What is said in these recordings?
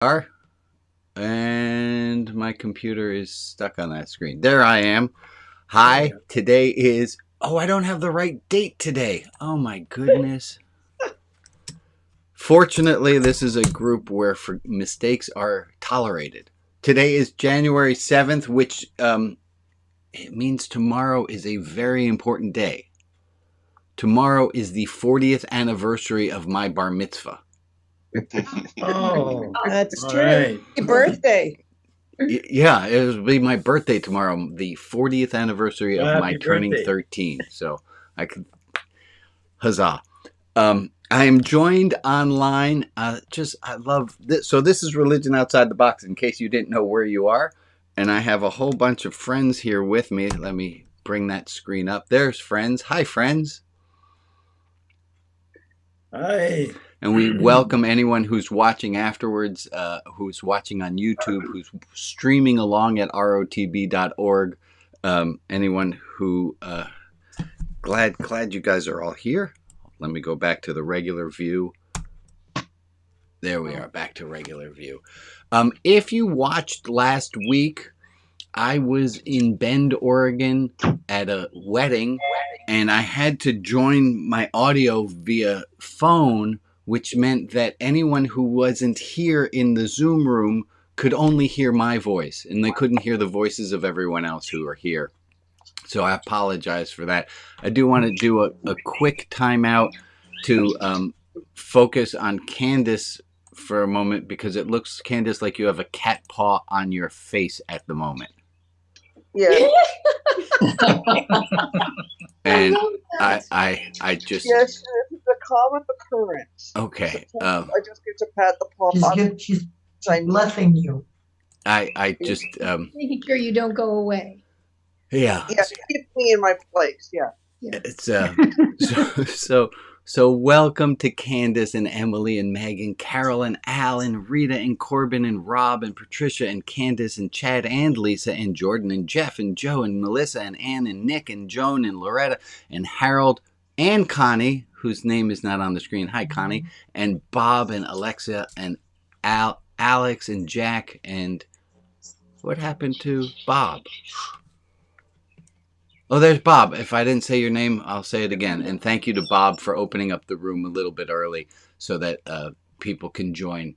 Are and my computer is stuck on that screen. There I am. Hi, today is. Oh, I don't have the right date today. Oh my goodness. Fortunately, this is a group where mistakes are tolerated. Today is January 7th, which it means tomorrow is a very important day. Tomorrow is the 40th anniversary of my bar mitzvah. Oh, That's all true. right. Happy birthday. Yeah, it'll be my birthday tomorrow, the 40th anniversary of Well, my happy turning birthday. 13. So I could, huzzah. I am joined online. I love this. So this is Religion Outside the Box, in case you didn't know where you are. And I have a whole bunch of friends here with me. Let me bring that screen up. There's friends. Hi, friends. Hi. And we welcome anyone who's watching afterwards, who's watching on YouTube, who's streaming along at rotb.org. Anyone who, glad you guys are all here. Let me go back to the regular view. There we are, back to regular view. If you watched last week, I was in Bend, Oregon at a wedding, and I had to join my audio via phone, which meant that anyone who wasn't here in the Zoom room could only hear my voice, and they couldn't hear the voices of everyone else who are here. So I apologize for that. I do want to do a quick timeout to focus on Candace for a moment, because it looks, Candace, like you have a cat paw on your face at the moment. Yeah. And I just Yes, it's a common occurrence. okay. I just get to pat the paw. She's blessing you. I just Making sure you don't go away. yeah. Yeah, keep me in my place. Yeah. It's so welcome to Candace and Emily and Megan, Carol and Al and Rita and Corbin and Rob and Patricia and Candace and Chad and Lisa and Jordan and Jeff and Joe and Melissa and Ann and Nick and Joan and Loretta and Harold and Connie, whose name is not on the screen. Hi, Connie. And Bob and Alexa and Alex and Jack. And what happened to Bob? Oh, there's Bob. If I didn't say your name, I'll say it again. And thank you to Bob for opening up the room a little bit early so that people can join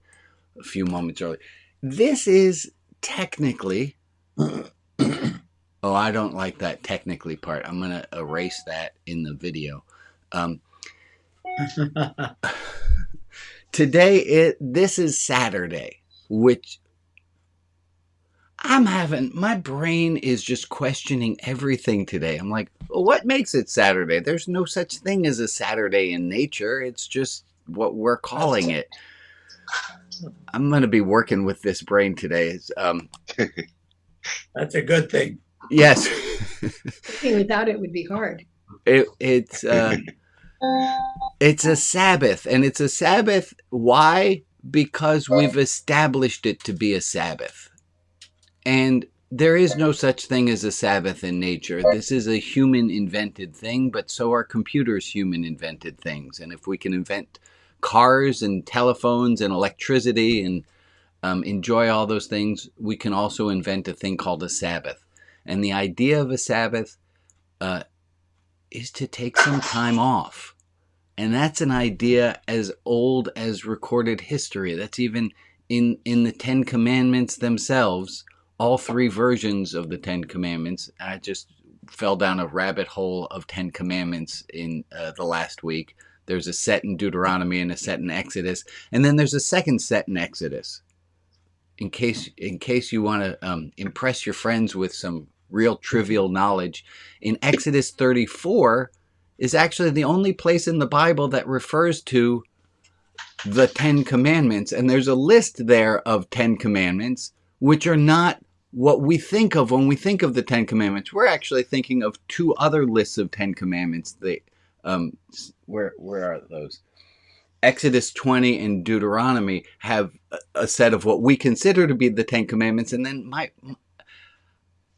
a few moments early. This is technically... Oh, I don't like that technically part. I'm going to erase that in the video. Today, this is Saturday, which... my brain is just questioning everything today. I'm like, well, what makes it Saturday? There's no such thing as a Saturday in nature. It's just what we're calling it. I'm going to be working with this brain today. That's a good thing. Yes. Without it would be hard. It's a Sabbath, and it's a Sabbath. Why? Because we've established it to be a Sabbath. And there is no such thing as a Sabbath in nature. This is a human-invented thing, but so are computers human-invented things. And if we can invent cars and telephones and electricity and enjoy all those things, we can also invent a thing called a Sabbath. And the idea of a Sabbath is to take some time off. And that's an idea as old as recorded history. That's even in the Ten Commandments themselves. All three versions of the Ten Commandments. I just fell down a rabbit hole of Ten Commandments in the last week. There's a set in Deuteronomy and a set in Exodus, and then there's a second set in Exodus. In case you want to impress your friends with some real trivial knowledge, in Exodus 34 is actually the only place in the Bible that refers to the Ten Commandments, and there's a list there of 10 commandments which are not what we think of when we think of the Ten Commandments. We're actually thinking of two other lists of 10 commandments. Where are those? Exodus 20 and Deuteronomy have a set of what we consider to be the Ten Commandments, and then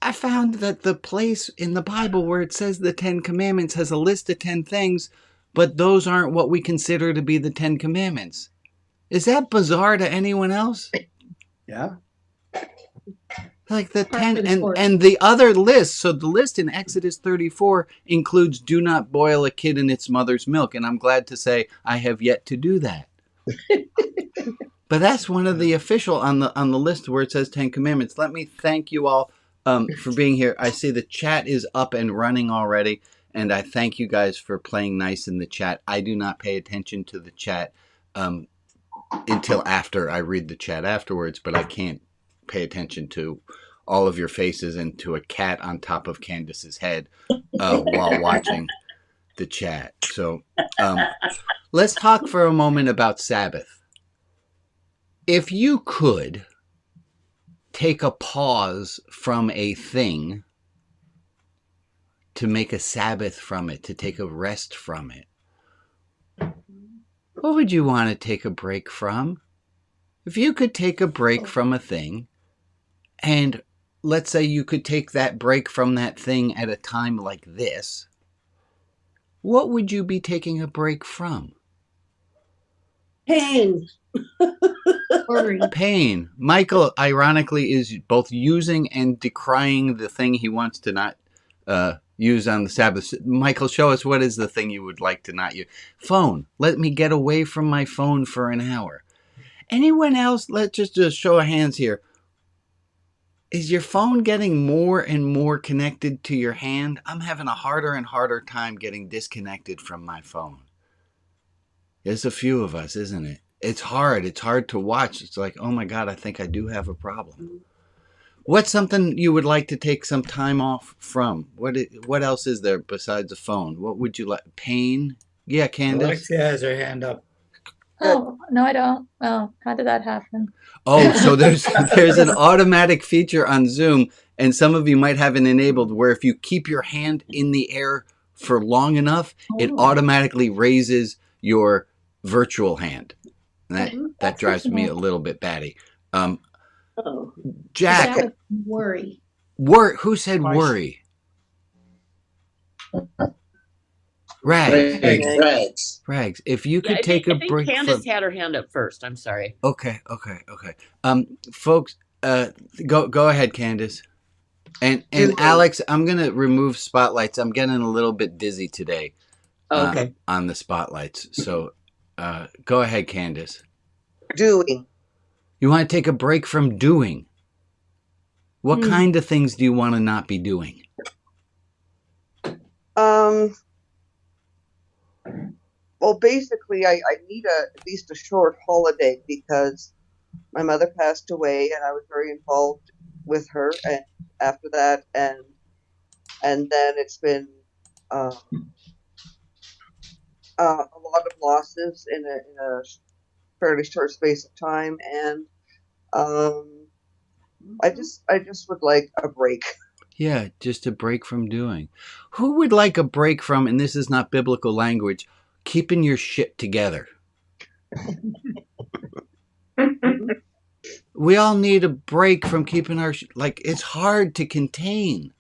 I found that the place in the Bible where it says the Ten Commandments has a list of 10 things, but those aren't what we consider to be the Ten Commandments. Is that bizarre to anyone else? Yeah. Like the Par 10 for the and course. and the other list. So the list in Exodus 34 includes do not boil a kid in its mother's milk, and I'm glad to say I have yet to do that. But that's one of the official on the list where it says 10 commandments. Let me thank you all for being here. I see the chat is up and running already, and I thank you guys for playing nice in the chat. I do not pay attention to the chat until after I read the chat afterwards, but I can't pay attention to all of your faces and to a cat on top of Candace's head while watching the chat. So let's talk for a moment about Sabbath. If you could take a pause from a thing to make a Sabbath from it, to take a rest from it, what would you want to take a break from? If you could take a break from a thing, and let's say you could take that break from that thing at a time like this, what would you be taking a break from? Pain. Worry. Pain. Michael, ironically, is both using and decrying the thing he wants to not use on the Sabbath. Michael, show us what is the thing you would like to not use. Phone. Let me get away from my phone for an hour. Anyone else? Let's just show of hands here. Is your phone getting more and more connected to your hand? I'm having a harder and harder time getting disconnected from my phone. There's a few of us, isn't it? It's hard. It's hard to watch. It's like, oh my God, I think I do have a problem. What's something you would like to take some time off from? What else is there besides a phone? What would you like? Pain? Yeah, Candace? Alexia has her hand up. Oh, no, I don't. Well, how did that happen? Oh, so there's an automatic feature on Zoom, and some of you might have it enabled where if you keep your hand in the air for long enough, it automatically raises your virtual hand. And that drives me a little bit batty. Jack, Sabbath worry. who said worry? Rags. Rags. If you could take a break. Candace had her hand up first. I'm sorry. Okay. Folks, go ahead, Candace. And Alex, I'm gonna remove spotlights. I'm getting a little bit dizzy today. Okay. On the spotlights. So go ahead, Candace. Doing. You want to take a break from doing. What kind of things do you want to not be doing? Well, basically, I need at least a short holiday because my mother passed away, and I was very involved with her. And after that, and then it's been a lot of losses in a fairly short space of time, and I just would like a break. Yeah, just a break from doing. Who would like a break from, and this is not biblical language, keeping your shit together? We all need a break from keeping our it's hard to contain,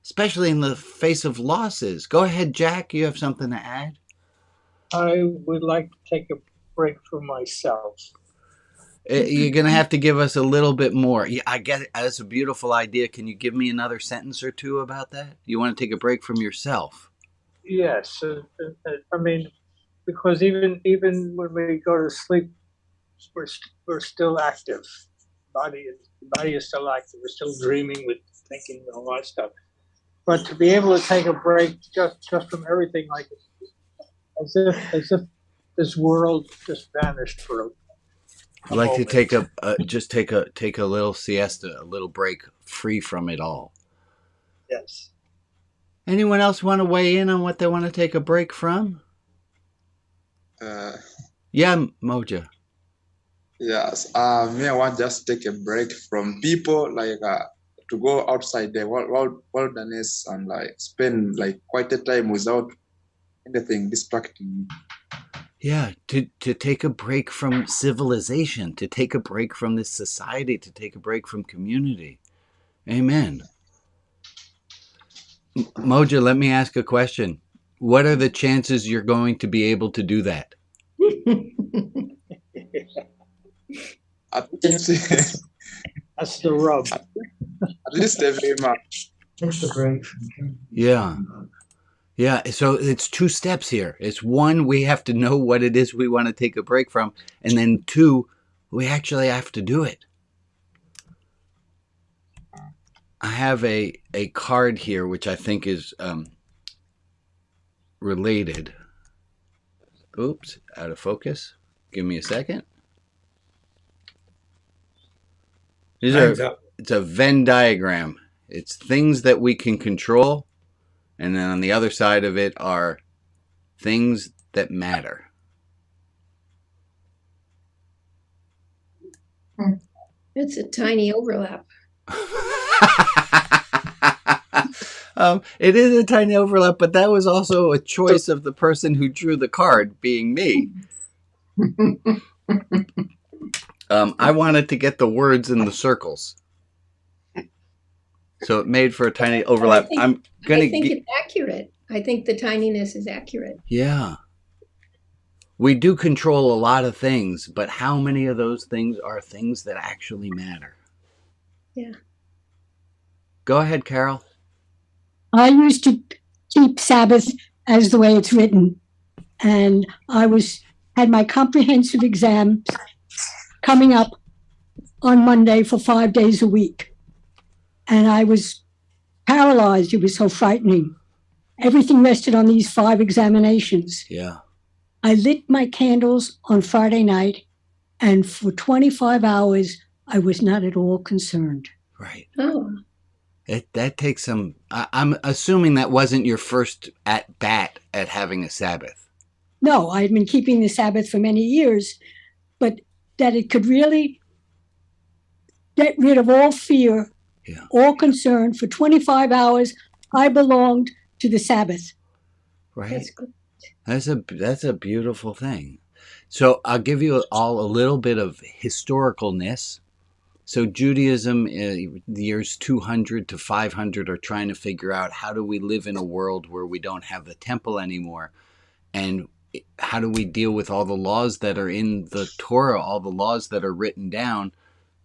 especially in the face of losses. Go ahead, Jack. You have something to add? I would like to take a break from myself. You're going to have to give us a little bit more. Yeah, I get it. That's a beautiful idea. Can you give me another sentence or two about that? You want to take a break from yourself? Yes. I mean, because even when we go to sleep, we're still active. The body is still active. We're still dreaming, with thinking, and all that stuff. But to be able to take a break just from everything, like as if this world just vanished for a I'd like to take take a little siesta, a little break, free from it all. Yes. Anyone else want to weigh in on what they want to take a break from? Yeah, Moja. Yes. Me, I want just take a break from people, to go outside the wilderness and spend quite a time without anything distracting me. Yeah, to take a break from civilization, to take a break from this society, to take a break from community. Amen. Moja, let me ask a question. What are the chances you're going to be able to do that? That's the rub. At least every month. Take the break. Yeah. Yeah. So it's two steps here. It's one, we have to know what it is we want to take a break from. And then two, we actually have to do it. I have a card here, which I think is related. Oops, out of focus. Give me a second. It's a Venn diagram. It's things that we can control, and then on the other side of it are things that matter. It's a tiny overlap. It is a tiny overlap, but that was also a choice of the person who drew the card, being me. I wanted to get the words in the circles, so it made for a tiny overlap. I think it's accurate. I think the tininess is accurate. Yeah. We do control a lot of things, but how many of those things are things that actually matter? Yeah. Go ahead, Carol. I used to keep Sabbath as the way it's written, and I had my comprehensive exam coming up on Monday for 5 days a week, and I was paralyzed. It was so frightening. Everything rested on these 5 examinations. Yeah. I lit my candles on Friday night, and for 25 hours, I was not at all concerned. Right. Oh. That takes some. I'm assuming that wasn't your first at bat at having a Sabbath. No, I had been keeping the Sabbath for many years, but that it could really get rid of all fear, all concern. For 25 hours, I belonged to the Sabbath. Right. That's good. That's a beautiful thing. So I'll give you all a little bit of historicalness. So Judaism, the years 200 to 500 are trying to figure out how do we live in a world where we don't have the temple anymore, and how do we deal with all the laws that are in the Torah, all the laws that are written down.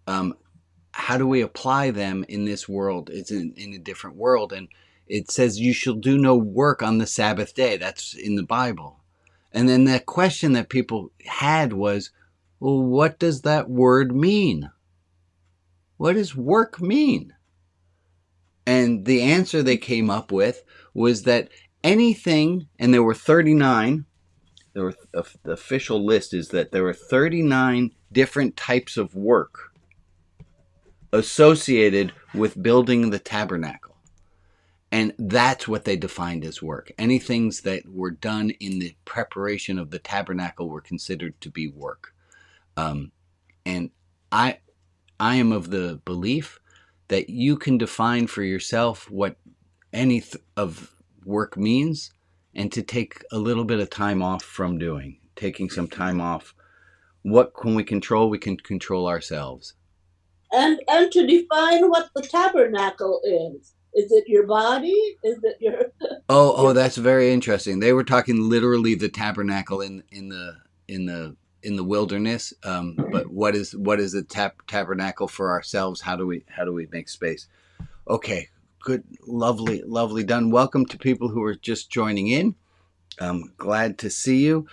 How do we apply them in this world? It's in a different world, and it says you shall do no work on the Sabbath day. That's in the Bible. And then the question that people had was, well, what does that word mean? What does work mean? And the answer they came up with was that anything, and there were 39, the official list is that there were 39 different types of work associated with building the tabernacle. And that's what they defined as work. Any things that were done in the preparation of the tabernacle were considered to be work. And I am of the belief that you can define for yourself what any of work means, and to take a little bit of time off from doing. Taking some time off. What can we control? We can control ourselves. And to define what the tabernacle is. Is it your body? Is it your... Oh, that's very interesting. They were talking literally the tabernacle in the wilderness. But what is the tabernacle for ourselves? How do we make space? Okay, good, lovely done. Welcome to people who are just joining in. I'm glad to see you.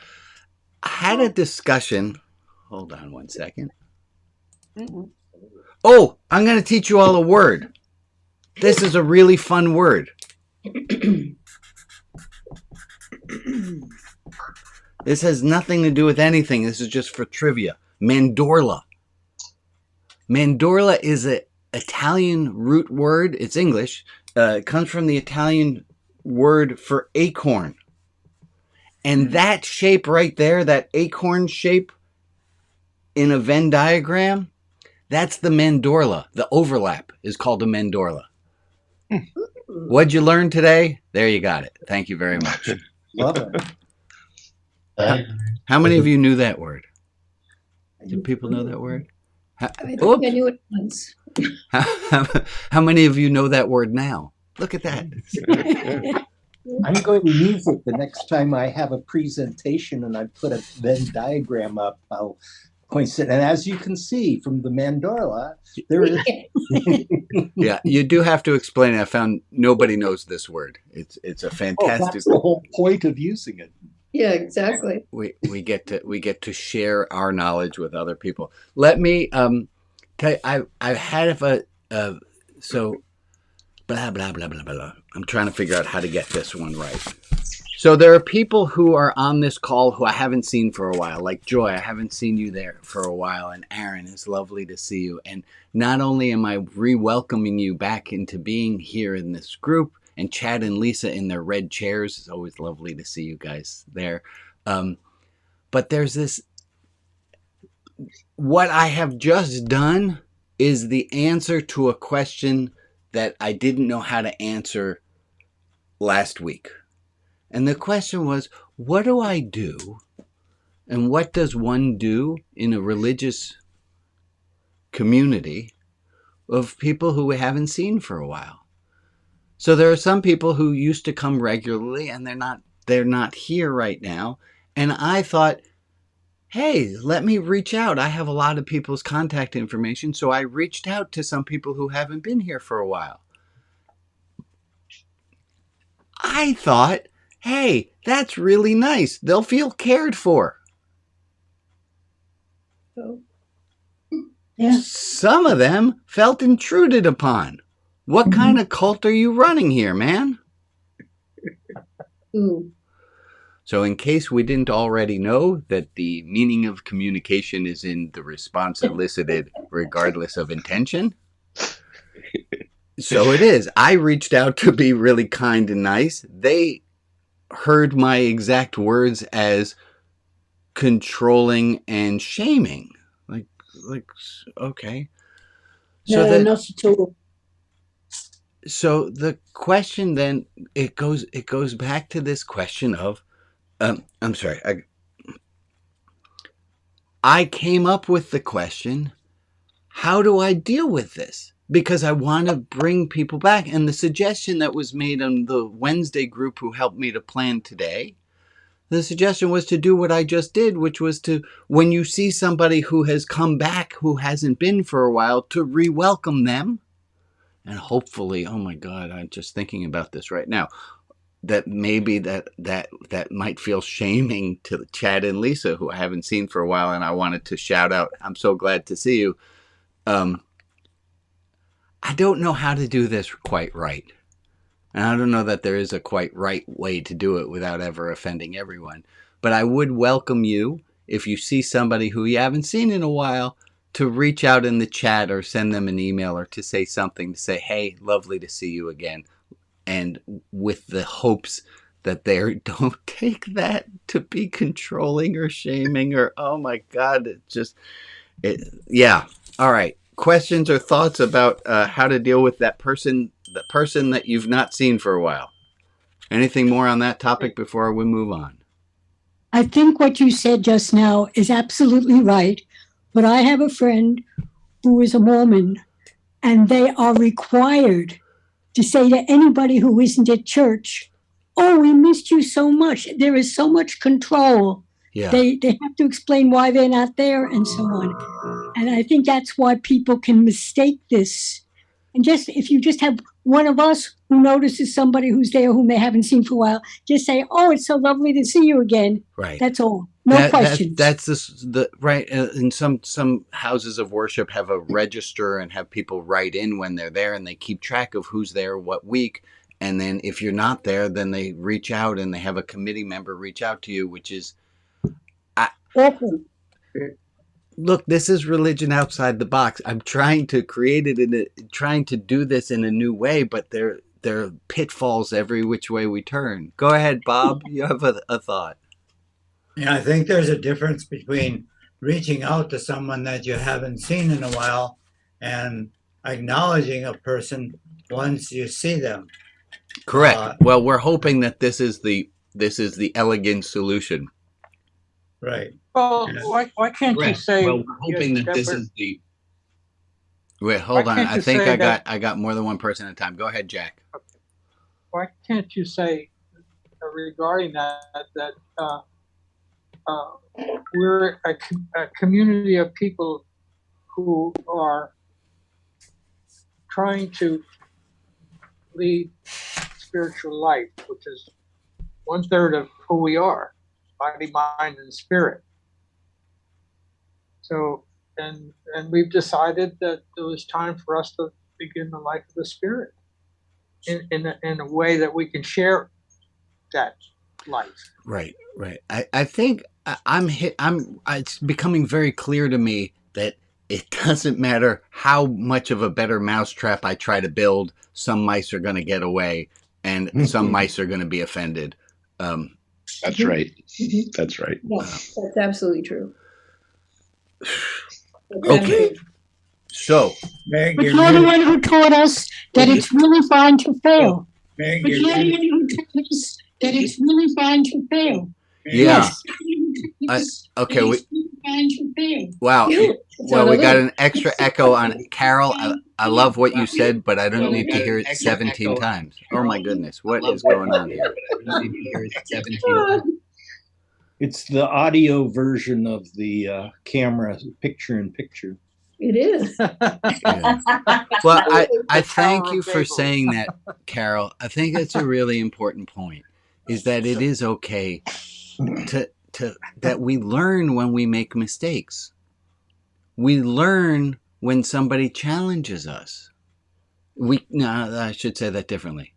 I had a discussion. Hold on one second. Oh, I'm going to teach you all a word. This is a really fun word. This has nothing to do with anything. This is just for trivia. Mandorla. Mandorla is an Italian root word. It's English. It comes from the Italian word for acorn. And that shape right there, that acorn shape in a Venn diagram, that's the mandorla. The overlap is called a mandorla. What'd you learn today? There you got it. Thank you very much. Love it. How many of you knew that word? Do people know that word? I think I knew it once. How many of you know that word now? Look at that. I'm going to use it the next time I have a presentation and I put a Venn diagram up. I'll coincident. And as you can see from the mandorla, there is. Yeah, you do have to explain it. I found nobody knows this word. It's a Oh, fantastic. that's the whole point of using it. Yeah, exactly. We get to share our knowledge with other people. Let me tell you, I had so blah blah blah blah blah. I'm trying to figure out how to get this one right. So there are people who are on this call who I haven't seen for a while, like Joy. I haven't seen you there for a while, and Aaron, it's lovely to see you. And not only am I re-welcoming you back into being here in this group, and Chad and Lisa in their red chairs. It's always lovely to see you guys there. But there's this. What I have just done is the answer to a question that I didn't know how to answer last week. And the question was, what do I do? And what does one do in a religious community of people who we haven't seen for a while? So there are some people who used to come regularly and they're not here right now. And I thought, hey, let me reach out. I have a lot of people's contact information. So I reached out to some people who haven't been here for a while. I thought, hey, that's really nice. They'll feel cared for. Yeah. Some of them felt intruded upon. What kind of cult are you running here, man? So in case we didn't already know that the meaning of communication is in the response elicited regardless of intention. So it is. I reached out to be really kind and nice. They heard my exact words as controlling and shaming. Like okay. So No, not at all. So the question then it goes back to this question of I'm sorry. I came up with the question, how do I deal with this? Because I want to bring people back. And the suggestion that was made on the Wednesday group who helped me to plan today, the suggestion was to do what I just did, which was to, when you see somebody who has come back, who hasn't been for a while, to re-welcome them. And hopefully, oh my God, I'm just thinking about this right now, that maybe that might feel shaming to Chad and Lisa, who I haven't seen for a while, and I wanted to shout out, I'm so glad to see you. I don't know how to do this quite right. And I don't know that there is a quite right way to do it without ever offending everyone. But I would welcome you, if you see somebody who you haven't seen in a while, to reach out in the chat or send them an email or to say something, to say, hey, lovely to see you again. And with the hopes that they don't take that to be controlling or shaming or, oh my God, yeah. All right. Questions or thoughts about how to deal with that person, the person that you've not seen for a while? Anything more on that topic before we move on? I think what you said just now is absolutely right. But I have a friend who is a Mormon, and they are required to say to anybody who isn't at church, oh, we missed you so much. There is so much control. Yeah. They have to explain why they're not there and so on. And I think that's why people can mistake this. And just if you just have one of us who notices somebody who's there whom they haven't seen for a while, just say, oh, it's so lovely to see you again. Right. That's all. No questions. That's the right. And some houses of worship have a register and have people write in when they're there, and they keep track of who's there what week. And then if you're not there, then they reach out and they have a committee member reach out to you, which is awful. Look, this is religion outside the box. I'm trying to create it trying to do this in a new way, but there are pitfalls every which way we turn. Go ahead, Bob. You have a thought. Yeah, I think there's a difference between reaching out to someone that you haven't seen in a while and acknowledging a person once you see them. Correct. Well, we're hoping that this is the elegant solution. Right. Well, why can't you say? Well, we're hoping that this is the. Wait, hold on. I think I got more than one person at a time. Go ahead, Jack. Why can't you say regarding that we're a community of people who are trying to lead spiritual life, which is 1/3 of who we are, body, mind, and spirit. So, and we've decided that it was time for us to begin the life of the spirit in a way that we can share that life. Right. I think it's becoming very clear to me that it doesn't matter how much of a better mousetrap I try to build, some mice are going to get away and some mice are going to be offended. That's right. That's right. Yes, that's absolutely true. Okay. So, But you're the one who taught us that it's really fine to fail. But you're the one who taught us that it's really fine to fail. yeah. Yes. Okay. Fine to fail. Wow. Well, we got an extra echo on Carol. I love what you said, but I don't need to hear it 17 times. Oh my goodness. What is going on here? It's the audio version of the camera picture in picture. It is. Yeah. Well, I thank you for saying that, Carol. I think that's a really important point, is that it is okay to that we learn when we make mistakes. We learn when somebody challenges us. I should say that differently.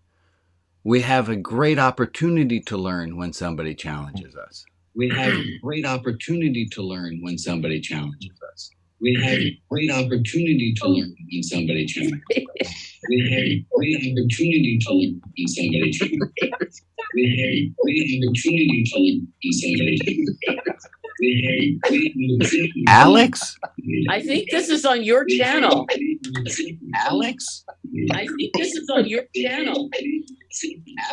We have a great opportunity to learn when somebody challenges us. We have a great opportunity to learn when somebody challenges us. We have a great opportunity to learn when somebody challenges us. We have a great opportunity to learn when somebody challenges us. We have a great opportunity to learn when somebody challenges us. We have a great opportunity. Alex? I think this is on your channel. Alex? I think this is on your channel.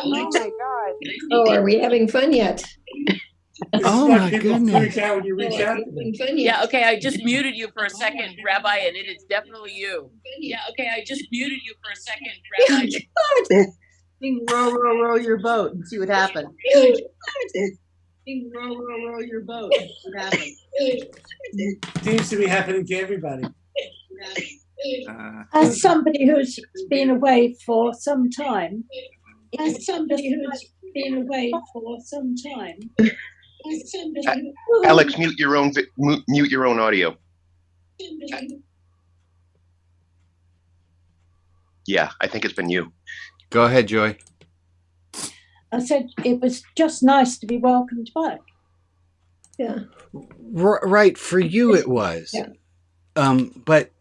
Alex? Oh my God. Oh, are we having fun yet? Oh my goodness. When you reach out. Yeah, okay, I just muted you for a second, Rabbi, and it is definitely you. Yeah, okay, I just muted you for a second, Rabbi. Sing row, row, row your boat and see what happens. Sing row, row, row your boat and see what happens. Seems to be happening to everybody. As somebody who's been away for some time, as somebody who's been away for some time, as somebody who, Alex, mute your own audio. Yeah, I think it's been you. Go ahead, Joy. I said it was just nice to be welcomed back. Yeah. Right, for you it was. Yeah. But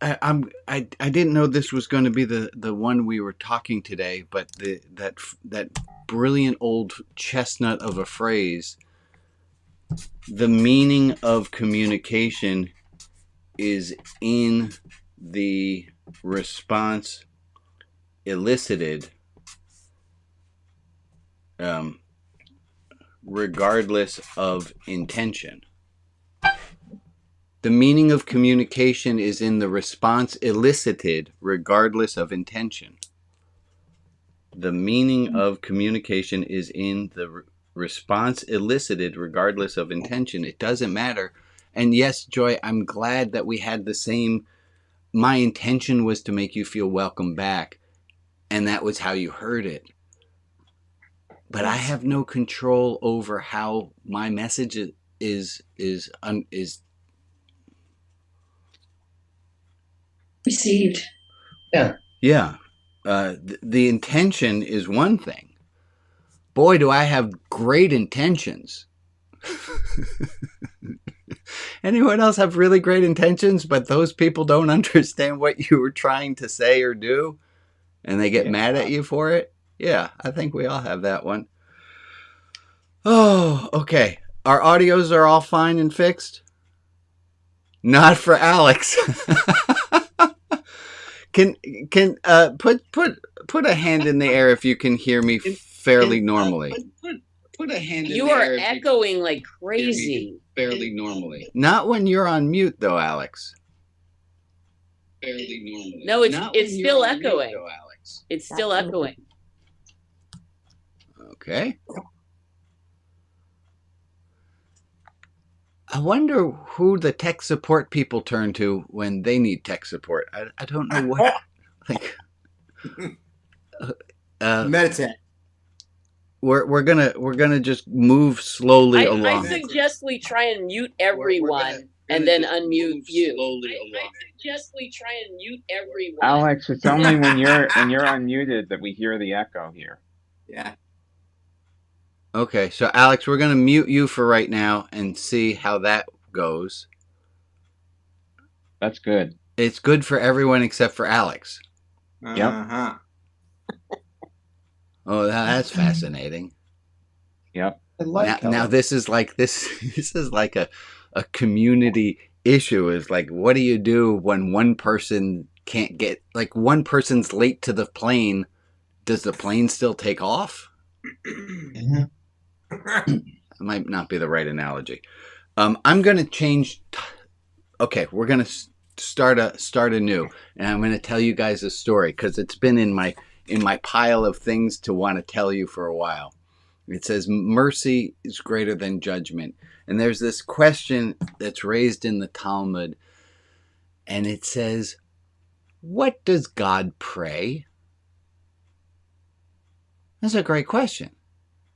I didn't know this was going to be the one we were talking today. But that brilliant old chestnut of a phrase. The meaning of communication is in the response elicited, regardless of intention. The meaning of communication is in the response elicited, regardless of intention. The meaning of communication is in the response elicited, regardless of intention. It doesn't matter. And yes, Joy, I'm glad that we had the same. My intention was to make you feel welcome back, and that was how you heard it. But I have no control over how my message is Received. Yeah. The intention is one thing. Boy, do I have great intentions. Anyone else have really great intentions, but those people don't understand what you were trying to say or do, and they get mad at you for it? Yeah, I think we all have that one. Oh, okay. Our audios are all fine and fixed? Not for Alex. Can put a hand in the air if you can hear me fairly normally. Put a hand in You the are air. echoing like crazy. Fairly normally. Not when you're on mute, though, Alex. Fairly normally. No, it's Not when it's you're still on mute, echoing. though, Alex. It's still echoing. Okay. I wonder who the tech support people turn to when they need tech support. I don't know what. Like, Meditate. We're gonna just move slowly I along. suggest we try and mute everyone and then unmute you. I suggest we try and mute everyone. Alex, it's only when you're unmuted that we hear the echo here. Yeah. Okay, so Alex, we're gonna mute you for right now and see how that goes. That's good. It's good for everyone except for Alex. Uh-huh. Oh, that's fascinating. Yep. Now this is like this is like a community issue. Is like, what do you do when one person can't get, like, one person's late to the plane? Does the plane still take off? It might not be the right analogy. I'm going to change. Okay, we're going to start anew, and I'm going to tell you guys a story because it's been in my pile of things to want to tell you for a while. It says mercy is greater than judgment, and there's this question that's raised in the Talmud, and it says, "What does God pray?" That's a great question.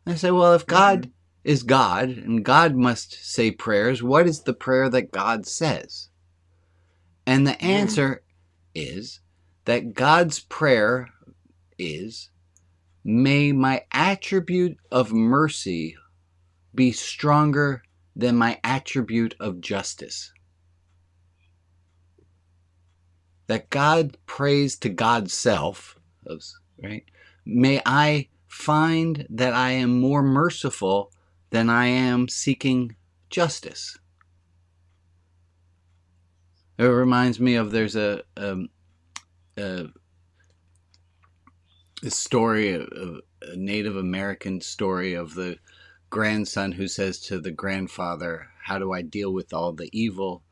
I say, well, if God is God and God must say prayers, what is the prayer that God says? And the answer is that God's prayer is, may my attribute of mercy be stronger than my attribute of justice. That God prays to God's self, right? May I find that I am more merciful than I am seeking justice. It reminds me of, there's a story, a Native American story of the grandson who says to the grandfather, how do I deal with all the evil?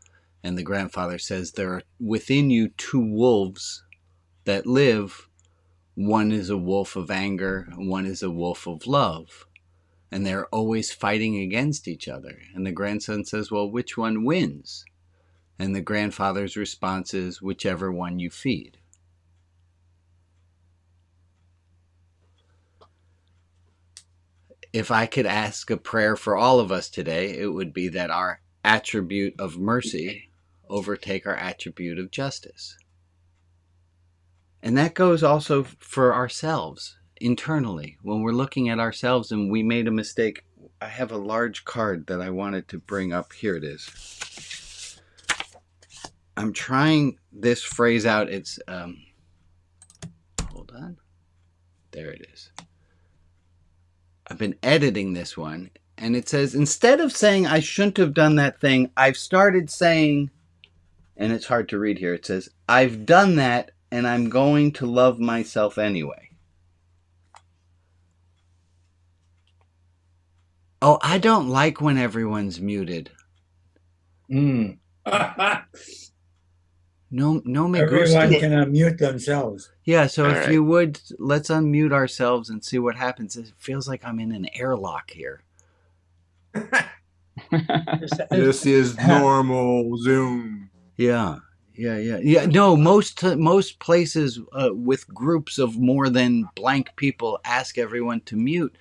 And the grandfather says, there are within you two wolves that live. One is a wolf of anger, and one is a wolf of love. And they're always fighting against each other. And the grandson says, well, which one wins? And the grandfather's response is, whichever one you feed. If I could ask a prayer for all of us today, it would be that our attribute of mercy overtake our attribute of justice. And that goes also for ourselves internally. When we're looking at ourselves and we made a mistake, I have a large card that I wanted to bring up. Here it is. I'm trying this phrase out. It's, hold on. There it is. I've been editing this one. And it says, instead of saying I shouldn't have done that thing, I've started saying, and it's hard to read here. It says, I've done that, and I'm going to love myself anyway. Oh, I don't like when everyone's muted. No me Everyone gusta. can unmute themselves. Yeah, so All if right. you would, let's unmute ourselves and see what happens. It feels like I'm in an airlock here. This is normal Zoom. Yeah. No, most places with groups of more than blank people ask everyone to mute.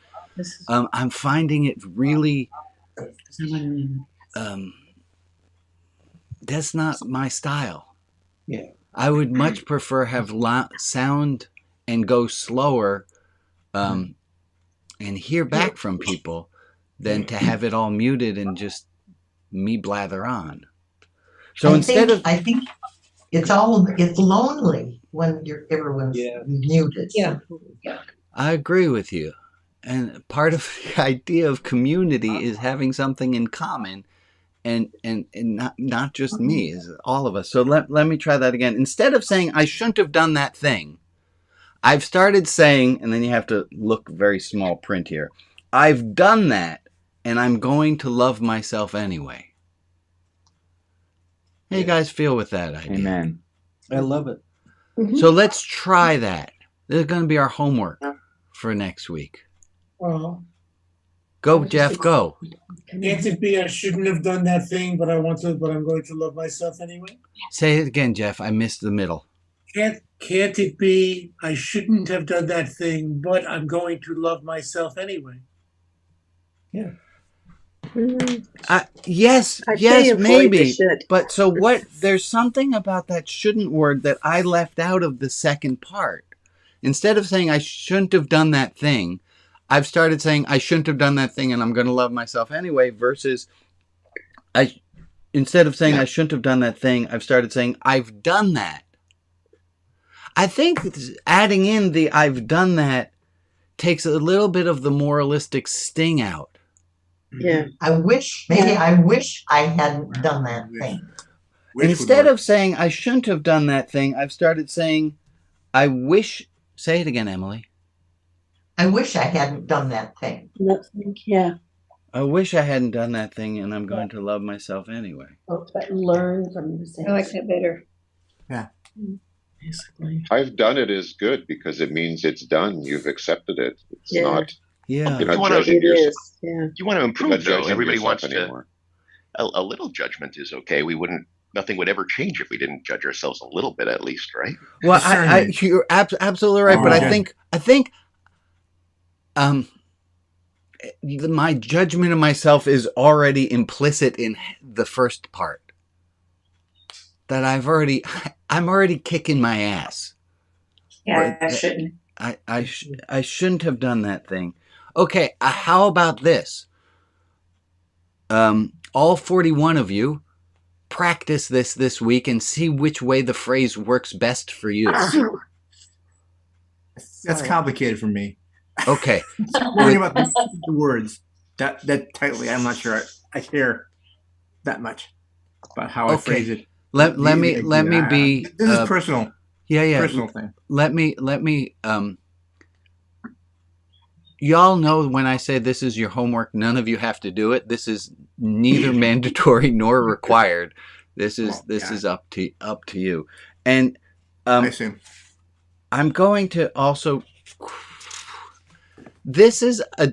I'm finding it really. That's not my style. Yeah. I would much prefer have sound and go slower, and hear back from people, than to have it all muted and just me blather on. So I think it's lonely when everyone's muted. Yeah. I agree with you. And part of the idea of community is having something in common, and not just me, is all of us. So let me try that again. Instead of saying I shouldn't have done that thing, I've started saying, and then you have to look very small print here, I've done that, and I'm going to love myself anyway. How you guys feel with that idea? Amen. I love it. So let's try that. This is going to be our homework for next week. Go, Jeff, go. Can't it be I shouldn't have done that thing, but I'm going to love myself anyway? Say it again, Jeff. I missed the middle. Can't it be I shouldn't have done that thing, but I'm going to love myself anyway? Yeah. Yes, I say yes, avoid the maybe. should. But so what? There's something about that shouldn't word that I left out of the second part. Instead of saying I shouldn't have done that thing, I've started saying I shouldn't have done that thing and I'm going to love myself anyway, versus instead of saying I shouldn't have done that thing, I've started saying I've done that. I think adding in the I've done that takes a little bit of the moralistic sting out. Yeah. I wish I hadn't ddone that thing. Instead of saying I shouldn't have done that thing, I've started saying I wish. Say it again, Emily. I wish I hadn't done that thing. Yeah. I wish I hadn't done that thing, and I'm going to love myself anyway. Oh, but learn from mistakes. I like that better. Yeah. Basically. I've done it is good because it means it's done. You've accepted it. It's not. Yeah. You're not You wanna- judging it yourself. is, yeah. You want to You're not improve, though. judging Everybody yourself wants anymore. to. A little judgment is okay. Nothing would ever change if we didn't judge ourselves a little bit, at least, right? Well, you're absolutely right, but I think, my judgment of myself is already implicit in the first part. That I'm already kicking my ass. Yeah, I shouldn't. I shouldn't have done that thing. Okay, how about this? All 41 of you practice this week and see which way the phrase works best for you. That's complicated for me. Okay. Worrying about the words that tightly, I'm not sure I care that much about how I phrase it. Let me be. This is personal. Yeah. Personal thing. Let me. Y'all know when I say this is your homework, none of you have to do it. This is neither mandatory nor required. This is up to you. And I assume. I'm going to also. This is a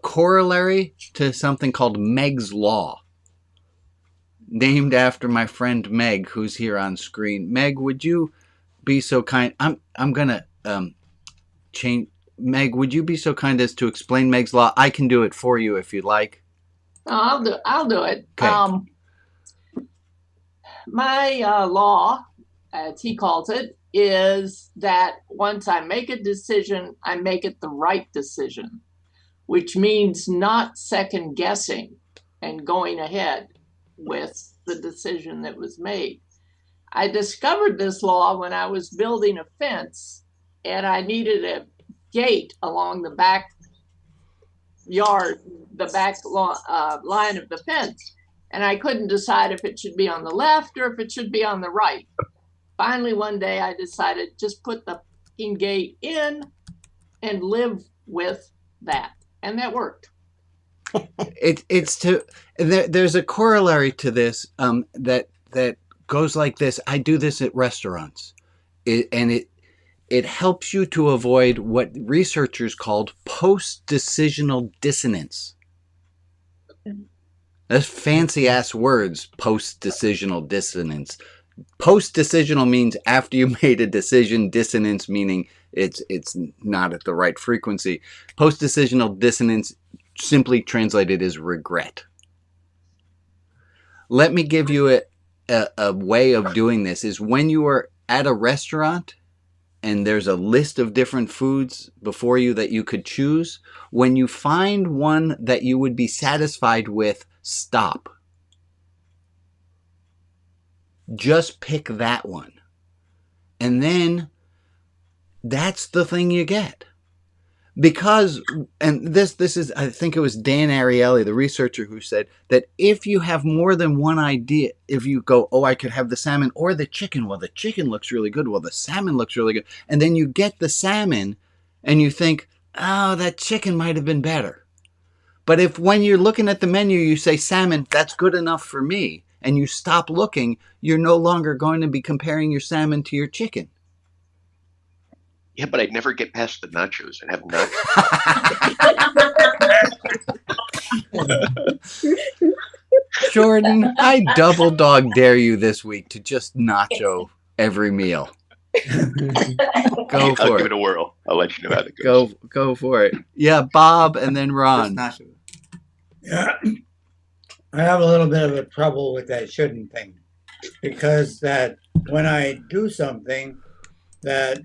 corollary to something called Meg's Law, named after my friend Meg, who's here on screen. Meg, would you be so kind? I'm gonna change. Meg, would you be so kind as to explain Meg's Law? I can do it for you if you'd like. I'll do it. Okay. My law, as he calls it, is that once I make a decision, I make it the right decision, which means not second guessing and going ahead with the decision that was made. I discovered this law when I was building a fence and I needed a gate along the back yard, the back line of the fence. And I couldn't decide if it should be on the left or if it should be on the right. Finally, one day I decided just put the gate in and live with that. And that worked. There's a corollary to this that goes like this. I do this at restaurants. It helps you to avoid what researchers called post-decisional dissonance. That's fancy ass words, post-decisional dissonance. Post-decisional means after you made a decision, dissonance meaning it's not at the right frequency. Post-decisional dissonance simply translated is regret. Let me give you a way of doing this is when you are at a restaurant and there's a list of different foods before you that you could choose, when you find one that you would be satisfied with, stop. Just pick that one. And then that's the thing you get. Because, and this is, I think it was Dan Ariely, the researcher, who said that if you have more than one idea, if you go, oh, I could have the salmon or the chicken. Well, the chicken looks really good. Well, the salmon looks really good. And then you get the salmon and you think, oh, that chicken might have been better. But if when you're looking at the menu, you say salmon, that's good enough for me, and you stop looking, you're no longer going to be comparing your salmon to your chicken. Yeah, but I'd never get past the nachos and have nachos. Jordan, I double dog dare you this week to just nacho every meal. Go I'll for give it. it a whirl. I'll let you know how that goes. Go for it. Yeah, Bob and then Ron. Yeah, I have a little bit of a trouble with that shouldn't thing, because that when I do something, that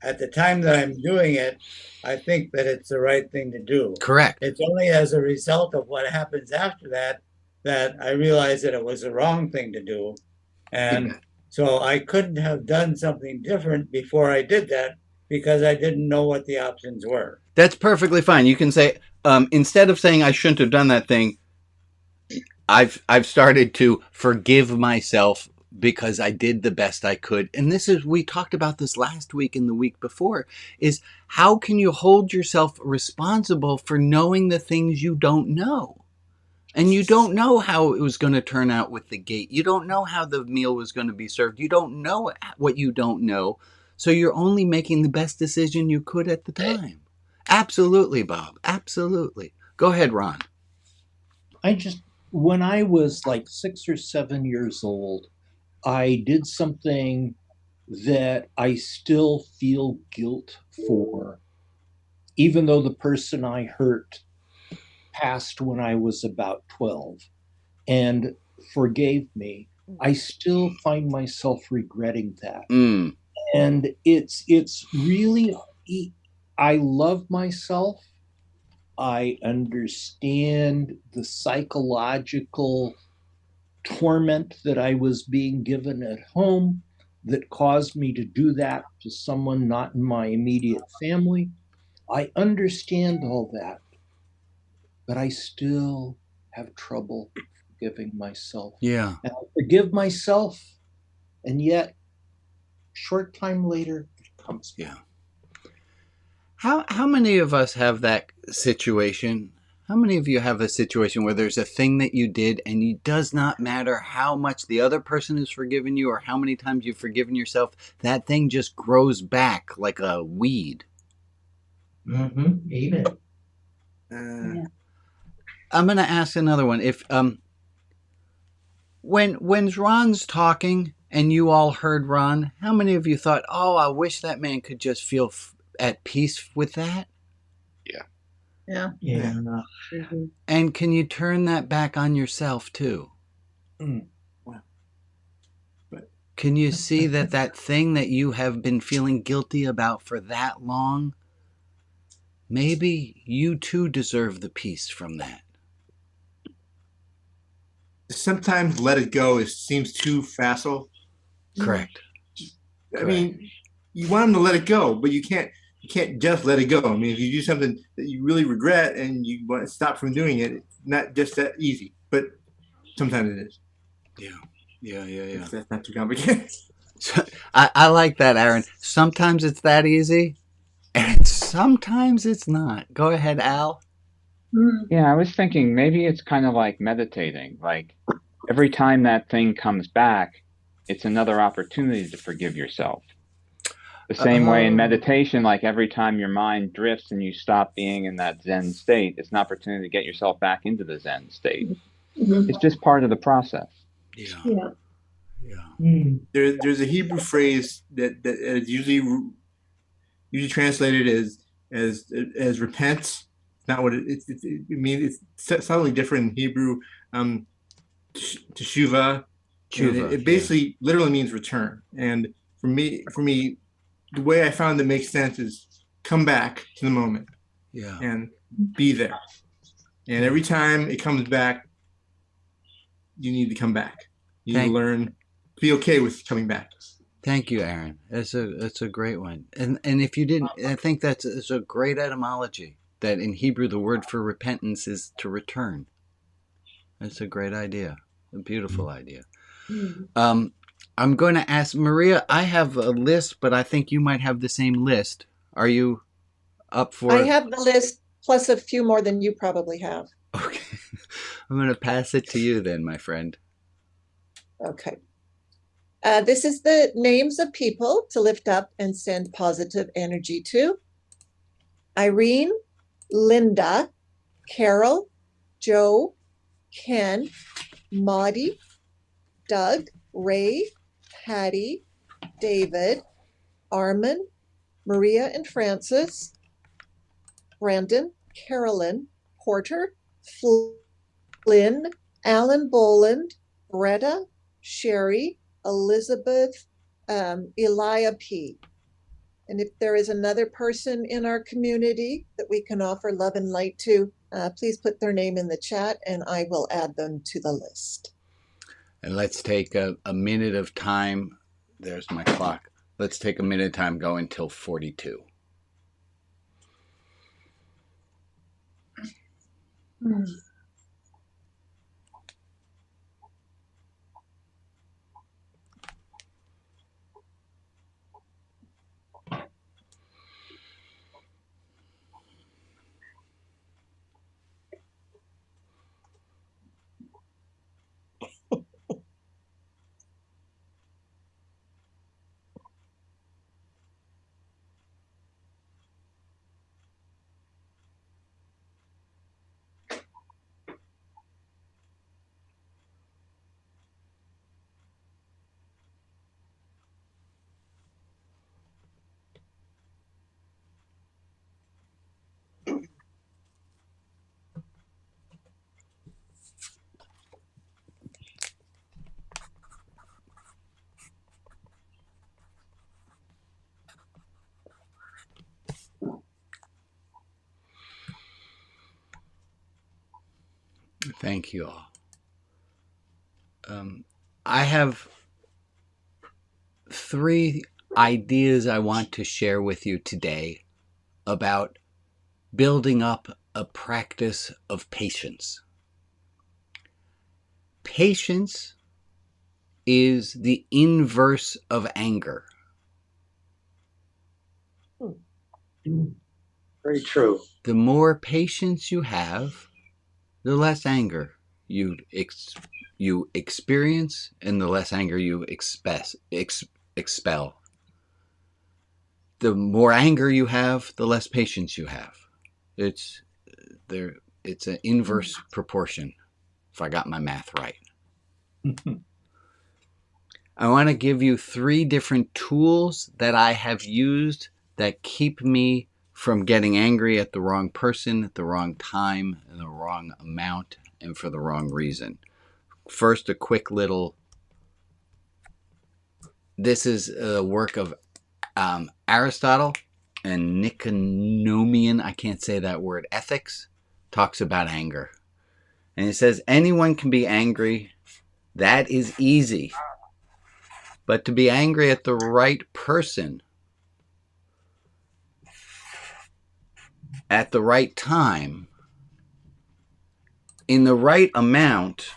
at the time that I'm doing it, I think that it's the right thing to do. Correct. It's only as a result of what happens after that that I realize that it was the wrong thing to do. And so I couldn't have done something different before I did that because I didn't know what the options were. That's perfectly fine. You can say, instead of saying I shouldn't have done that thing, I've started to forgive myself because I did the best I could. And this is, we talked about this last week and the week before, is how can you hold yourself responsible for knowing the things you don't know? And you don't know how it was going to turn out with the gate. You don't know how the meal was going to be served. You don't know what you don't know. So you're only making the best decision you could at the time. Absolutely, Bob. Absolutely. Go ahead, Ron. When I was like 6 or 7 years old, I did something that I still feel guilt for, even though the person I hurt passed when I was about 12 and forgave me. I still find myself regretting that. And it's really, I love myself. I understand the psychological torment that I was being given at home that caused me to do that to someone not in my immediate family. I understand all that, but I still have trouble forgiving myself. Yeah. And I forgive myself, and yet, short time later, it comes back. Yeah. How many of us have that situation? How many of you have a situation where there's a thing that you did and it does not matter how much the other person has forgiven you or how many times you've forgiven yourself, that thing just grows back like a weed? Mm-hmm. Even. I'm going to ask another one. If when Ron's talking and you all heard Ron, how many of you thought, "Oh, I wish that man could just feel at peace with that"? Yeah. Yeah. Mm-hmm. And can you turn that back on yourself too? Can you see that thing that you have been feeling guilty about for that long, maybe you too deserve the peace from that? Sometimes let it go seems too facile. Correct. I mean, you want them to let it go, but you can't just let it go. I mean, if you do something that you really regret and you want to stop from doing it, it's not just that easy, but sometimes it is. Yeah. That's not too complicated. I like that, Aaron. Sometimes it's that easy, and sometimes it's not. Go ahead, Al. Yeah, I was thinking maybe it's kind of like meditating. Like every time that thing comes back, it's another opportunity to forgive yourself. The same way in meditation, like every time your mind drifts and you stop being in that Zen state, it's an opportunity to get yourself back into the Zen state. Mm-hmm. It's just part of the process. Yeah. There's a Hebrew phrase that is usually translated as repent. It's not what it means. It's slightly different in Hebrew. Teshuvah. It basically literally means return. And for me, the way I found that makes sense is come back to the moment. Yeah. And be there. And every time it comes back, you need to come back. You need to learn to be okay with coming back. Thank you, Aaron. That's a great one. And if you didn't, I think it's a great etymology. That in Hebrew the word for repentance is to return. That's a great idea. A beautiful idea. I'm going to ask Maria, I have a list, but I think you might have the same list. Are you up for it? I have the list plus a few more than you probably have. Okay. I'm going to pass it to you then, my friend. Okay. This is the names of people to lift up and send positive energy to. Irene, Linda, Carol, Joe, Ken, Maudie, Doug, Ray, Patty, David, Armin, Maria and Francis, Brandon, Carolyn, Porter, Flynn, Alan Boland, Greta, Sherry, Elizabeth, Elia P. And if there is another person in our community that we can offer love and light to, please put their name in the chat and I will add them to the list. And let's take a minute of time. There's my clock. Let's take a minute of time going until 42. Thank you all. I have 3 ideas I want to share with you today about building up a practice of patience. Patience is the inverse of anger. Very true. The more patience you have, the less anger you experience, and the less anger you expel. The more anger you have, the less patience you have. It's an inverse proportion, if I got my math right. I want to give you 3 different tools that I have used that keep me from getting angry at the wrong person, at the wrong time, in the wrong amount, and for the wrong reason. First, a quick little, this is a work of Aristotle and Niconomian, I can't say that word, ethics, talks about anger. And it says, anyone can be angry, that is easy. But to be angry at the right person, at the right time, in the right amount,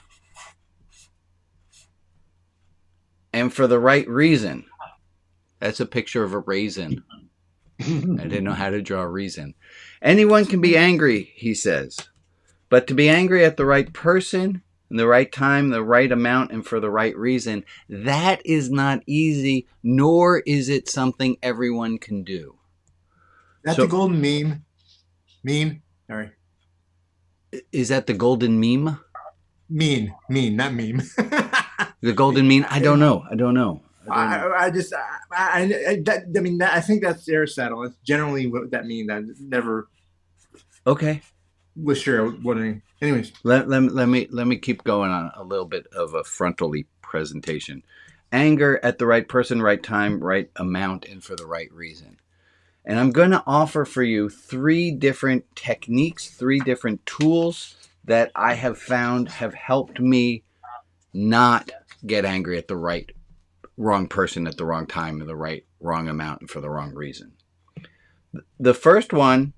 and for the right reason. That's a picture of a raisin. I didn't know how to draw a reason. Anyone can be angry, he says. But to be angry at the right person, in the right time, the right amount, and for the right reason, that is not easy, nor is it something everyone can do. That's a golden meme. Meme. Sorry. Is that the golden meme? Mean, not meme. The golden mean? I don't know. I think that's Aristotle. That's generally what that means. I never. Okay. Was sure. Wondering. Anyways, let me keep going on a little bit of a frontally presentation. Anger at the right person, right time, right amount, and for the right reason. And I'm going to offer for you 3 different techniques, 3 different tools that I have found have helped me not get angry at the wrong person at the wrong time, in the wrong amount, and for the wrong reason. The first one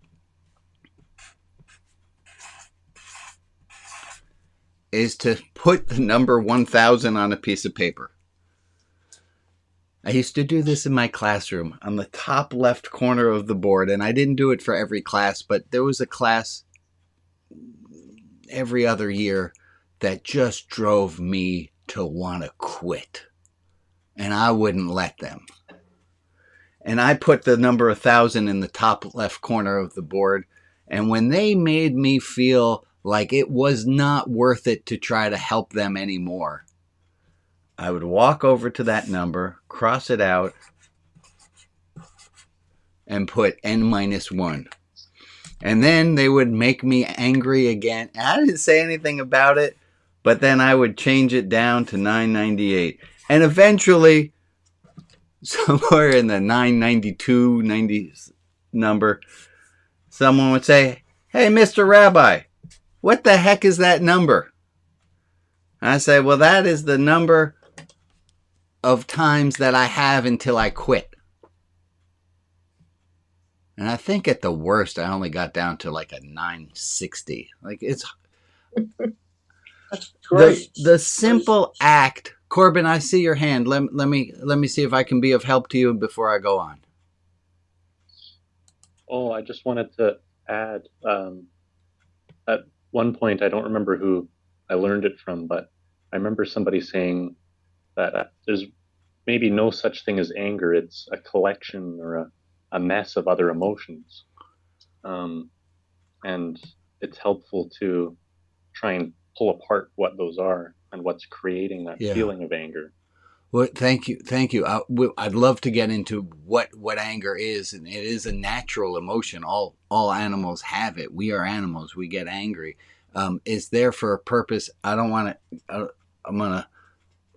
is to put the number 1000 on a piece of paper. I used to do this in my classroom on the top left corner of the board, and I didn't do it for every class, but there was a class every other year that just drove me to want to quit, and I wouldn't let them. And I put the number 1000 in the top left corner of the board, And when they made me feel like it was not worth it to try to help them anymore, I would walk over to that number, cross it out, and put N-1. And then they would make me angry again. And I didn't say anything about it, but then I would change it down to 998. And eventually, somewhere in the 992, 90 number, someone would say, "Hey, Mr. Rabbi, what the heck is that number?" And I say, "Well, that is the number of times that I have until I quit." And I think at the worst, I only got down to like a 960. Like it's the simple act. Corbin, I see your hand. Let me see if I can be of help to you before I go on. Oh, I just wanted to add, at one point, I don't remember who I learned it from, but I remember somebody saying that there's maybe no such thing as anger. It's a collection or a mess of other emotions. And it's helpful to try and pull apart what those are and what's creating that feeling of anger. Well, thank you. I'd love to get into what anger is, and it is a natural emotion. All animals have it. We are animals. We get angry. It's there for a purpose. I don't want to. I'm gonna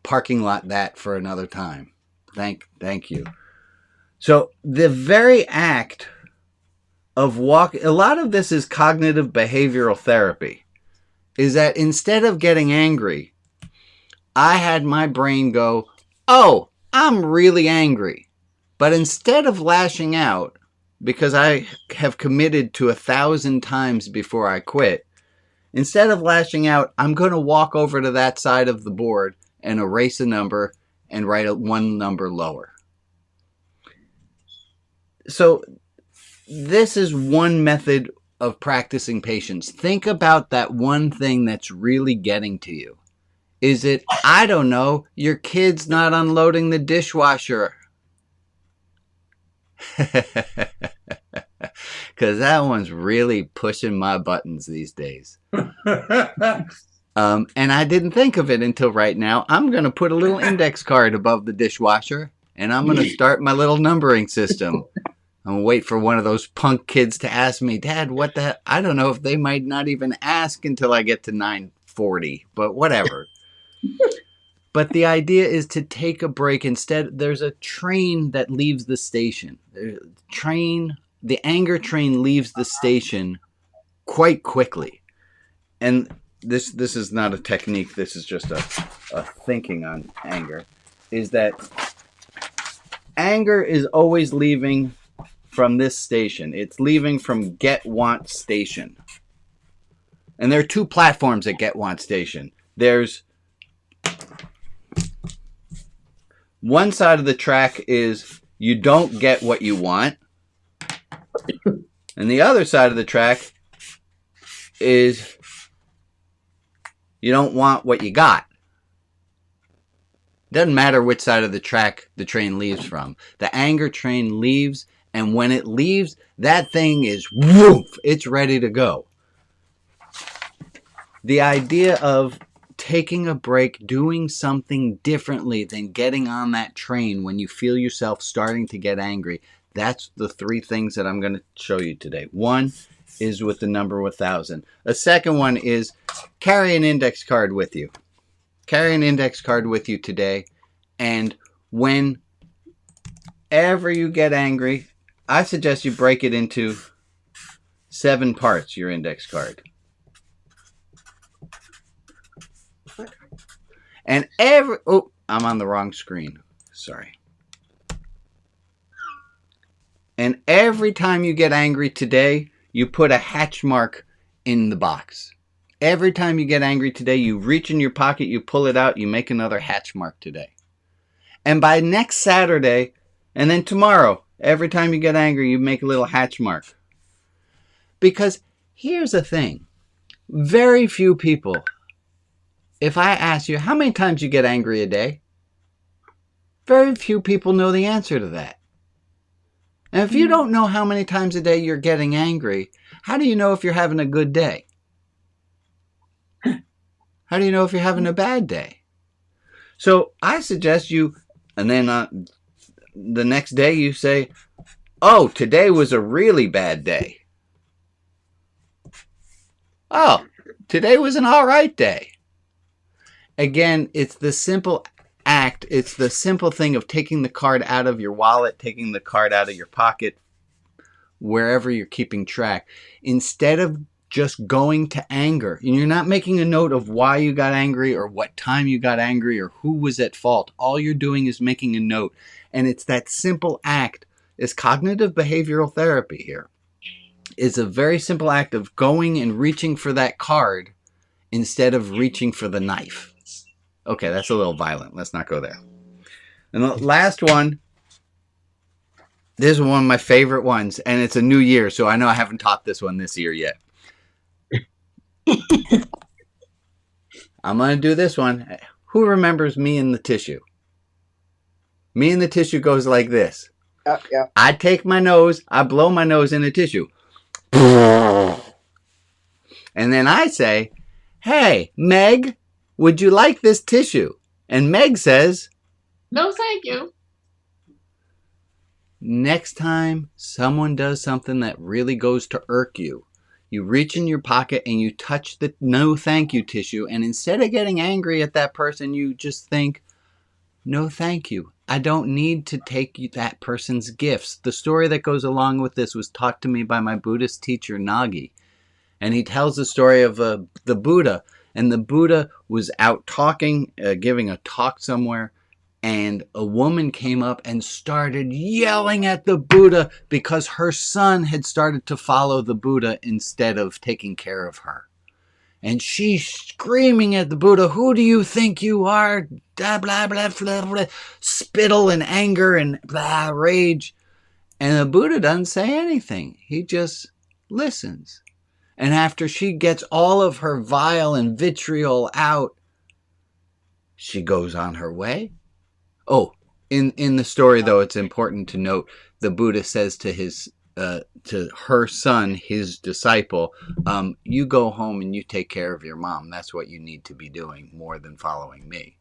parking lot that for another time. Thank you. So the very act of walking. A lot of this is cognitive behavioral therapy. Is that instead of getting angry, I had my brain go, "Oh, I'm really angry." But instead of lashing out, because I have committed to 1,000 times before I quit, instead of lashing out, I'm going to walk over to that side of the board and erase a number and write one number lower. So this is one method of practicing patience. Think about that one thing that's really getting to you. Is it, I don't know, your kid's not unloading the dishwasher? Because that one's really pushing my buttons these days. And I didn't think of it until right now. I'm going to put a little index card above the dishwasher, and I'm going to start my little numbering system. I'm going to wait for one of those punk kids to ask me, "Dad, what the..." I don't know if they might not even ask until I get to 940, but whatever. But the idea is to take a break. Instead, there's a train that leaves the station. The anger train leaves the station quite quickly. And this is not a technique. This is just a thinking on anger. Is that anger is always leaving from this station. It's leaving from Get Want Station. And there are two platforms at Get Want Station. There's one side of the track is you don't get what you want. And the other side of the track is you don't want what you got. Doesn't matter which side of the track the train leaves from. The anger train leaves, and when it leaves, that thing is woof, it's ready to go. The idea of taking a break, doing something differently than getting on that train when you feel yourself starting to get angry. That's the three things that I'm going to show you today. One is with the number 1,000. A second one is carry an index card with you. Carry an index card with you today. And whenever you get angry, I suggest you break it into 7 parts, your index card. And I'm on the wrong screen. Sorry. And every time you get angry today, you put a hatch mark in the box. Every time you get angry today, you reach in your pocket, you pull it out, you make another hatch mark today. And by next Saturday, and then tomorrow, every time you get angry, you make a little hatch mark. Because here's the thing. Very few people, if I ask you, how many times you get angry a day? Very few people know the answer to that. And if you don't know how many times a day you're getting angry, How do you know if you're having a good day? How do you know if you're having a bad day? So I suggest you, and then the next day you say, oh, today was a really bad day. Oh, today was an all right day. Again, it's the simple act. It's the simple thing of taking the card out of your wallet, taking the card out of your pocket, wherever you're keeping track. Instead of just going to anger, and you're not making a note of why you got angry or what time you got angry or who was at fault. All you're doing is making a note. And it's that simple act. Is cognitive behavioral therapy here. It's a very simple act of going and reaching for that card instead of reaching for the knife. Okay, that's a little violent. Let's not go there. And the last one, this is one of my favorite ones, and it's a new year, so I know I haven't taught this one this year yet. I'm going to do this one. Who remembers Me and the Tissue? Me and the Tissue goes like this. Yeah. I take my nose, I blow my nose in a tissue. And then I say, hey, Meg, would you like this tissue? And Meg says, No, thank you. next time someone does something that really goes to irk you, you reach in your pocket and you touch the no thank you tissue. And instead of getting angry at that person, you just think, no thank you. I don't need to take that person's gifts. The story that goes along with this was taught to me by my Buddhist teacher, Nagi. And he tells the story of the Buddha. And the Buddha was out talking, giving a talk somewhere. And a woman came up and started yelling at the Buddha because her son had started to follow the Buddha instead of taking care of her. And she's screaming at the Buddha, who do you think you are? Blah, blah, blah, blah, blah. Spittle and anger and blah, rage. And the Buddha doesn't say anything. He just listens. And after she gets all of her vile and vitriol out, she goes on her way. Oh, in the story, though, it's important to note the Buddha says to his to her son, his disciple, you go home and you take care of your mom. That's what you need to be doing more than following me.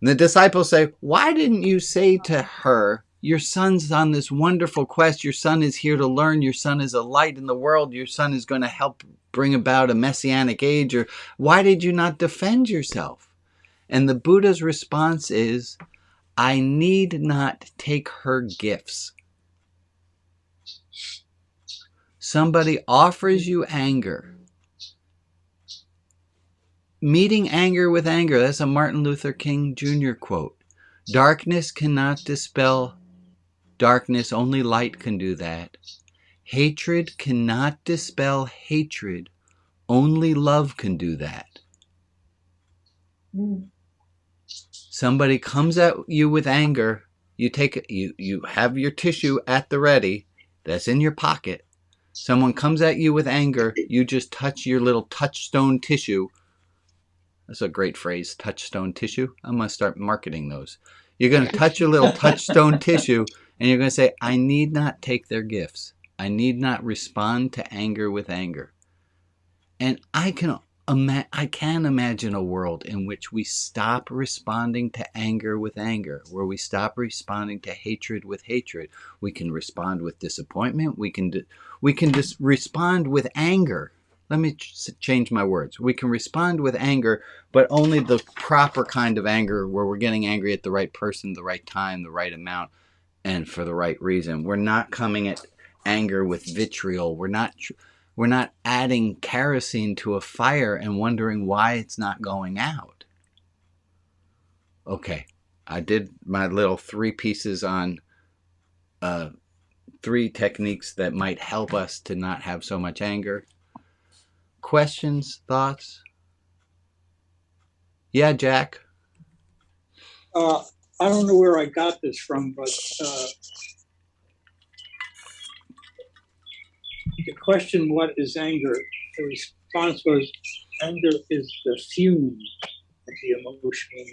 And the disciples say, why didn't you say to her, your son's on this wonderful quest. Your son is here to learn. Your son is a light in the world. Your son is going to help bring about a messianic age. Or why did you not defend yourself? And the Buddha's response is, I need not take her gifts. Somebody offers you anger. Meeting anger with anger. That's a Martin Luther King Jr. quote. Darkness cannot dispel darkness. Only light can do that. Hatred cannot dispel hatred. Only love can do that. Somebody comes at you with anger. You take it. You have your tissue at the ready. That's in your pocket. Someone comes at you with anger. You just touch your little touchstone tissue. That's a great phrase, touchstone tissue. I'm going to start marketing those. You're going to touch your little touchstone tissue, and you're going to say, I need not take their gifts. I need not respond to anger with anger. And I can imagine a world in which we stop responding to anger with anger, where we stop responding to hatred with hatred. We can respond with disappointment. We can respond with anger. Let me change my words. We can respond with anger, but only the proper kind of anger where we're getting angry at the right person, the right time, the right amount, and for the right reason. We're not coming at anger with vitriol. We're not adding kerosene to a fire and wondering why it's not going out. Okay, I did my little 3 pieces on 3 techniques that might help us to not have so much anger. Questions, thoughts? Yeah, Jack? I don't know where I got this from, but the question, what is anger? The response was, anger is the fume of the emotional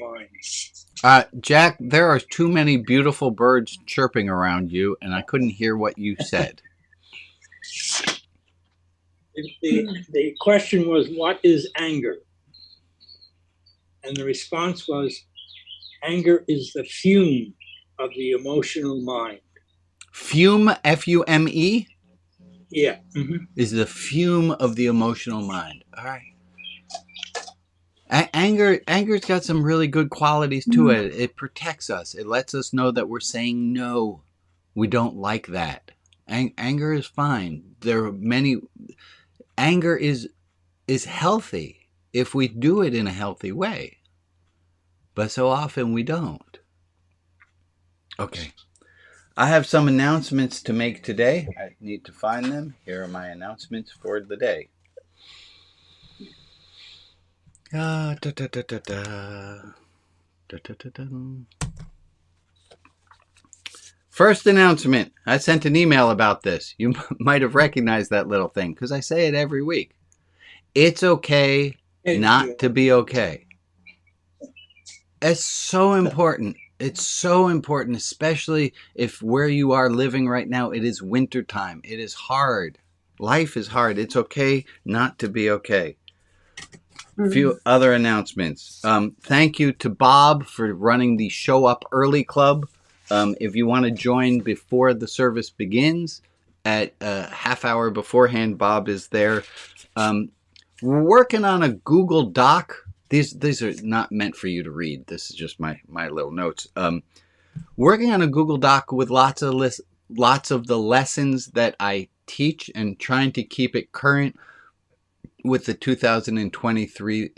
mind. Jack, there are too many beautiful birds chirping around you, and I couldn't hear what you said. The question was, what is anger? And the response was, anger is the fume of the emotional mind. Fume, F-U-M-E? Yeah. Is the fume of the emotional mind. All right. Anger's got some really good qualities to it. It protects us. It lets us know that we're saying no. We don't like that. Anger is fine. There are many. Anger is healthy if we do it in a healthy way. But so often we don't. Okay. I have some announcements to make today. I need to find them. Here are my announcements for the day. First announcement. I sent an email about this. You might have recognized that little thing because I say it every week. It's okay not to be okay. It's so important. It's so important, especially if where you are living right now, it is wintertime. It is hard. Life is hard. It's okay not to be okay. A few other announcements. Thank you to Bob for running the Show Up Early Club. If you want to join before the service begins, at a half hour beforehand, Bob is there. We're working on a Google Doc. These are not meant for you to read. This is just my little notes. Working on a Google Doc with lots of the lessons that I teach and trying to keep it current with the 2023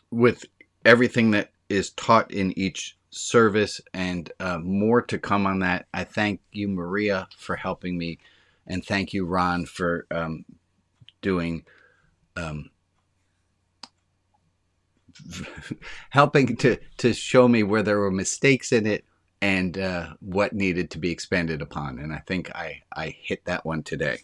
with everything that is taught in each service, and more to come on that. I thank you, Maria, for helping me, and thank you, Ron, for doing helping to show me where there were mistakes in it and what needed to be expanded upon. And I think I hit that one today.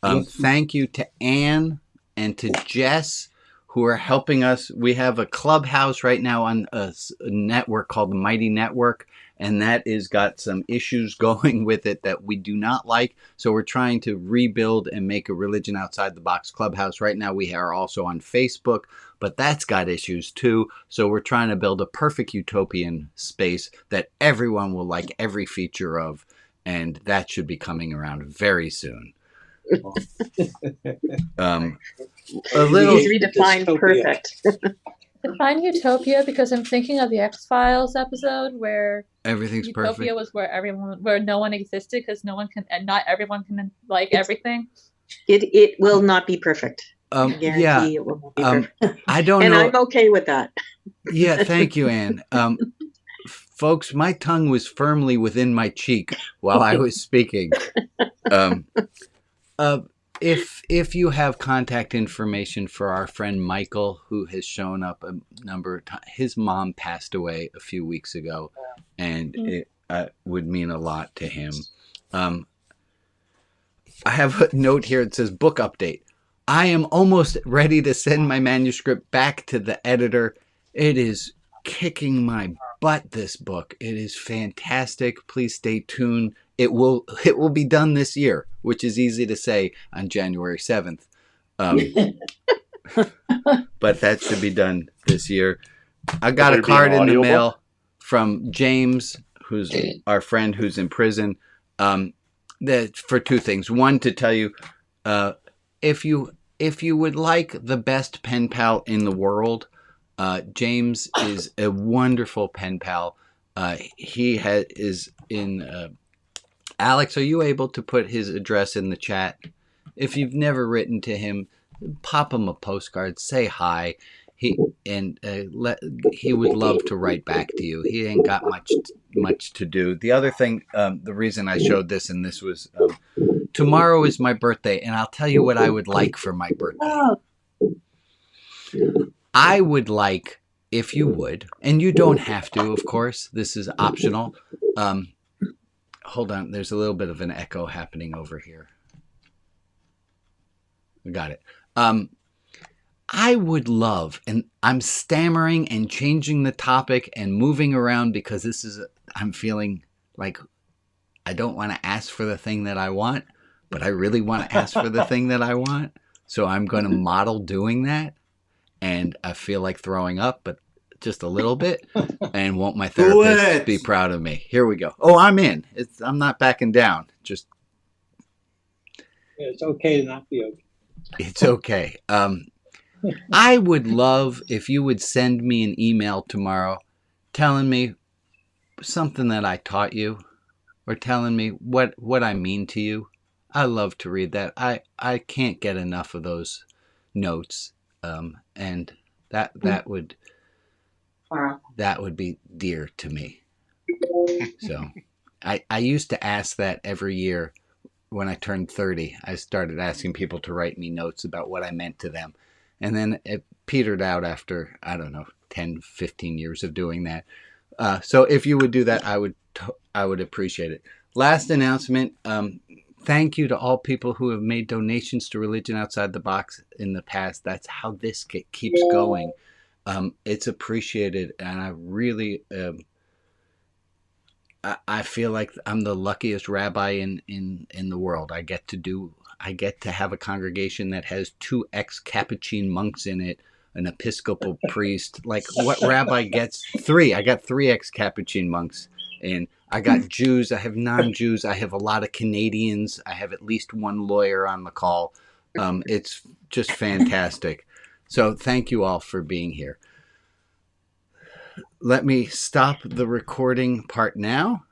Thank you to Anne and to Jess, who are helping us. We have a clubhouse right now on a network called the Mighty Network, and that is got some issues going with it that we do not like. So we're trying to rebuild and make a religion outside the box clubhouse. Right now we are also on Facebook, but that's got issues too. So we're trying to build a perfect utopian space that everyone will like every feature of, and that should be coming around very soon. A little redefine perfect. Define utopia, because I'm thinking of the X-Files episode where everything's utopia perfect. was where no one existed because no one can, and not everyone can like everything. It will not be perfect. I guarantee it will not be perfect. I don't and know. I'm okay with that. Yeah, thank you, Anne. Folks, my tongue was firmly within my cheek while I was speaking. If you have contact information for our friend Michael, who has shown up a number of times, his mom passed away a few weeks ago, and it would mean a lot to him. I have a note here that says book update. I am almost ready to send my manuscript back to the editor. It is kicking my butt, this book. It is fantastic. Please stay tuned. It will be done this year, which is easy to say on January 7th. But that should be done this year. I got a card in the mail from James, who's our friend who's in prison, that for two things. One, to tell you, if you would like the best pen pal in the world, James is a wonderful pen pal. He is in... Alex, are you able to put his address in the chat? If you've never written to him, pop him a postcard, say hi. He would love to write back to you. He ain't got much to do. The other thing, the reason I showed this, and this was tomorrow is my birthday, and I'll tell you what I would like for my birthday. I would like, if you would, and you don't have to, of course, this is optional. Hold on, there's a little bit of an echo happening over here. We got it. I would love, and I'm stammering and changing the topic and moving around because I'm feeling like I don't want to ask for the thing that I want, but I really want to ask for the thing that I want. So I'm going to model doing that. And I feel like throwing up, but just a little bit. And won't my therapist be proud of me? Here we go. Oh, I'm in. I'm not backing down. Just. Yeah, it's okay to not be okay. It's okay. I would love if you would send me an email tomorrow telling me something that I taught you or telling me what I mean to you. I love to read that. I can't get enough of those notes. And that would be dear to me. So I used to ask that every year when I turned 30. I started asking people to write me notes about what I meant to them. And then it petered out after, I don't know, 10, 15 years of doing that. So if you would do that, I would appreciate it. Last announcement. Thank you to all people who have made donations to Religion Outside the Box in the past. That's how this keeps going. It's appreciated, and I really, I feel like I'm the luckiest rabbi in the world. I get to have a congregation that has 2 ex-Capuchin monks in it, an Episcopal priest. Like, what rabbi gets 3? I got 3 ex-Capuchin monks in. I got Jews. I have non-Jews. I have a lot of Canadians. I have at least 1 lawyer on the call. It's just fantastic. So thank you all for being here. Let me stop the recording part now.